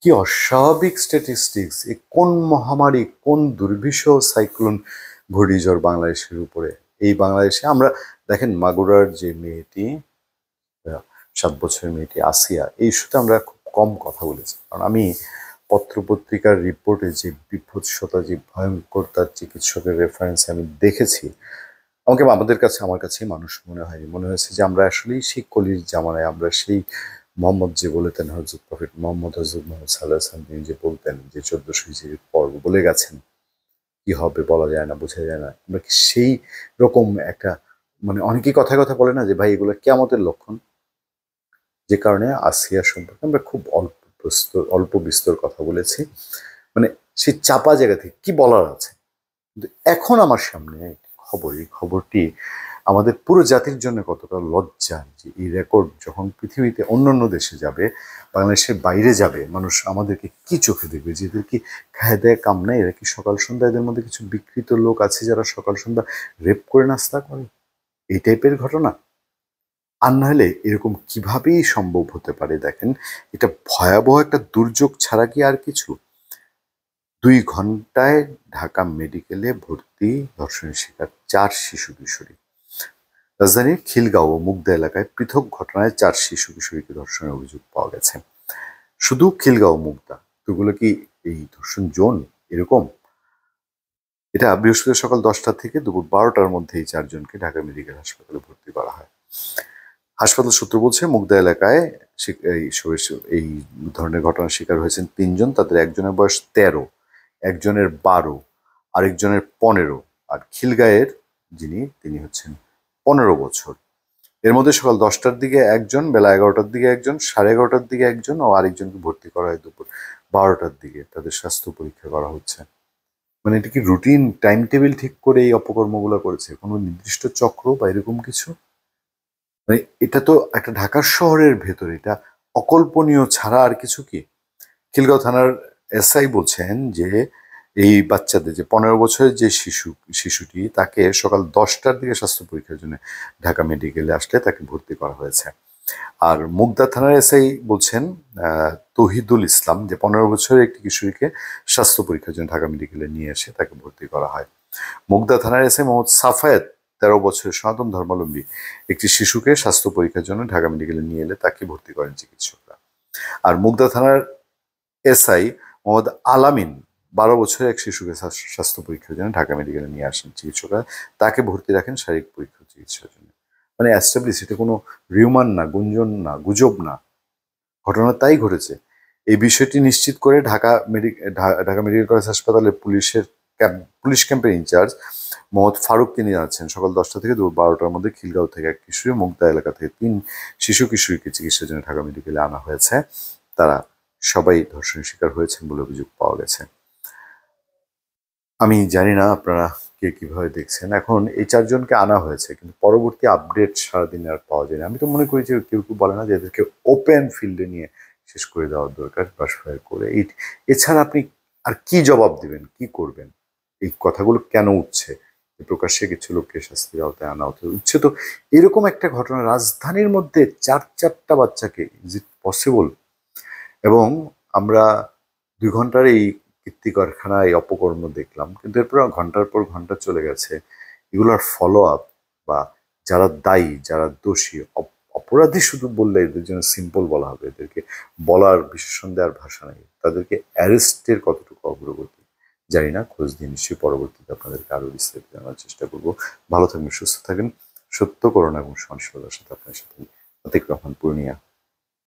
কি অস্বাভাবিক স্ট্যাটিস্টিক্স! এ কোন মহামারী, কোন দুর্বিষহ সাইক্লোন ঘূর্ণিঝড় বাংলাদেশের উপরে! এই বাংলাদেশে আমরা দেখেন মাগুরার যে মেয়েটি, 7 বছরের মেয়েটি আসিয়া, এই ইস্যুতে আমরা খুব কম কথা বলেছি। কারণ আমি পত্রপত্রিকার রিপোর্টে যে বিভৎসতা, যে ভয়ঙ্করতার চিকিৎসকের রেফারেন্স আমি দেখেছি, আমার কাছে মানুষ মনে হয়নি। মনে হয়েছে যে আমরা আসলেই সেই কলির জামানায়, আমরা সেই মোহাম্মদ যে বলেতেন, হযরত প্রফেট মোহাম্মদ হযরত মুহাম্মদ সাল্লাল্লাহু আলাইহি ওয়াসাল্লাম তিনি যে বলতেন যে 1400 হিজরির পর বলে গেছেন কি হবে বলা যায় না, বোঝা যায় না। আমরা কি সেই রকম একটা, মানে অনেকেই কথায় কথায় বলে না যে ভাই এগুলো কিয়ামতের লক্ষণ। যে কারণে আসিয়া সম্পর্কে আমরা খুব অল্প বিস্তর কথা বলেছি। মানে সেই চাপা জায়গা থেকে কি বলার আছে। কিন্তু এখন আমার সামনে একটি খবর, এই খবরটি আমাদের পুরো জাতির জন্য কতটা লজ্জা যে এই রেকর্ড যখন পৃথিবীতে অন্যান্য দেশে যাবে, বাংলাদেশের বাইরে যাবে, মানুষ আমাদেরকে কি চোখে দেখবে, যে এদের কি খায় দেয় কাম নাই, এরা কি সকাল সন্ধ্যা, এদের মধ্যে কিছু বিকৃত লোক আছে যারা সকাল সন্ধ্যা রেপ করে নাস্তা করে, এই টাইপের ঘটনা। আর না হলে এরকম কিভাবেই সম্ভব হতে পারে? দেখেন, এটা ভয়াবহ একটা দুর্যোগ ছাড়া কি আর কিছু? 2 ঘন্টায় ঢাকা মেডিকেলে ভর্তি ধর্ষণের শিকার 4 শিশু কিশোরী। রাজধানীর খিলগাঁও ও মুগদা এলাকায় পৃথক ঘটনায় 4 শিশু কিশোরীকে ধর্ষণের অভিযোগ পাওয়া গেছে। শুধু খিলগাঁও মুগদা, তো এগুলো কি এই ধর্ষণ জোন এরকম? এটা বৃহস্পতিবার সকাল 10টা থেকে দুপুর 12টার মধ্যে এই 4 জনকে ঢাকা মেডিকেল হাসপাতালে ভর্তি করা হয়। হাসপাতাল সূত্র বলছে মুগদা এলাকায় এই ধরনের ঘটনার শিকার হয়েছেন 3 জন। তাদের একজনের বয়স 13, একজনের 12, আরেকজনের 15, আর খিলগাঁয়ের তিনি হচ্ছেন 15 বছর। এর মধ্যে সকাল 10টার দিকে একজন, বেলা 11টার দিকে একজন, 11:30টার দিকে একজন ও আরেকজনকে ভর্তি করা হয় দুপুর 12টার দিকে। তাদের স্বাস্থ্য পরীক্ষা করা হচ্ছে। মানে এটা কি রুটিন টাইম টেবিল ঠিক করে এই অপকর্মগুলো করেছে? কোনো নির্দিষ্ট চক্র বা এরকম কিছু? মানে এটা তো একটা ঢাকার শহরের ভেতরে, এটা অকল্পনীয় ছাড়া আর কিছু কি? খিলগাঁও থানার এসআই বলছেন যে এই বাচ্চাদের, যে 15 বছরের যে শিশুটি, তাকে সকাল 10টার দিকে স্বাস্থ্য পরীক্ষার জন্য ঢাকা মেডিকেলে আসলে তাকে ভর্তি করা হয়েছে। আর মুগদা থানার এসআই বলছেন তৌহিদুল ইসলাম যে 15 বছরের একটি কিশোরীকে স্বাস্থ্য পরীক্ষার জন্য ঢাকা মেডিকেলে নিয়ে এসে তাকে ভর্তি করা হয়। মুগদা থানার এসআই মোহাম্মদ সাফায়েত 13 বছরের সনাতন ধর্মাবলম্বী একটি শিশুকে স্বাস্থ্য পরীক্ষার জন্য ঢাকা মেডিকেলে নিয়ে এলে তাকে ভর্তি করেন চিকিৎসকরা। আর মুগদা থানার এসআই মোহাম্মদ আলামিন 12 বছরের এক শিশুকে স্বাস্থ্য পরীক্ষার জন্য ঢাকা মেডিকেলে নিয়ে আসেন চিকিৎসকরা, তাকে ভর্তি রাখেন শারীরিক পরীক্ষা চিকিৎসার জন্য। মানে অ্যাস্টাবলিশ, এটা কোনো রিউমার না, গুঞ্জন না, গুজব না, ঘটনা তাই ঘটেছে। এই বিষয়টি নিশ্চিত করে ঢাকা মেডিকেল কলেজ হাসপাতালের পুলিশ ক্যাম্পের ইনচার্জ মোহাম্মদ ফারুক তিনি জানাচ্ছেন সকাল 10টা থেকে দুপুর 12টার মধ্যে খিলগাঁও থেকে এক কিশোরী, মুগদা এলাকা থেকে 3 শিশু কিশোরীকে চিকিৎসার জন্য ঢাকা মেডিকেলে আনা হয়েছে। তারা সবাই ধর্ষণের শিকার হয়েছেন বলে অভিযোগ পাওয়া গেছে। আমি জানি না আপনারা কে কিভাবে দেখছেন। এখন এই 4 জনকে আনা হয়েছে, কিন্তু পরবর্তী আপডেট সারাদিন আর পাওয়া যায় না। আমি তো মনে করি যে কেউ কেউ বলে না যে এদেরকে ওপেন ফিল্ডে নিয়ে শেষ করে দেওয়ার দরকার, ব্রাশফায়ার করে। এছাড়া আপনি আর কি জবাব দিবেন, কি করবেন? এই কথাগুলো কেন উঠছে? প্রকাশ্যে কিছু লোককে শাস্তির আওতায় আনা উঠছে তো এরকম একটা ঘটনা রাজধানীর মধ্যে 4টা বাচ্চাকে, ইজ ইট পসিবল? এবং আমরা 2 ঘন্টার এই কীর্তি কারখানা, এই অপকর্ম দেখলাম, কিন্তু এরপর ঘন্টার পর ঘন্টা চলে গেছে। এগুলোর ফলো আপ বা যারা দায়ী, যারা দোষী, অপরাধী শুধু বললে এদের জন্য সিম্পল বলা হবে, এদেরকে বলার বিশেষণ দেওয়ার ভাষা নেই। তাদেরকে অ্যারেস্টের কতটুকু অগ্রগতি জানি না, খোঁজ দিয়ে নিশ্চয়ই পরবর্তীতে আপনাদেরকে আরো বিস্তারিত জানার চেষ্টা করবো। ভালো থাকবেন, সুস্থ থাকেন। সত্য, করোনা এবং সহনশীলতার সাথে আপনার সাথে আতিক রহমান, পূর্ণিয়া।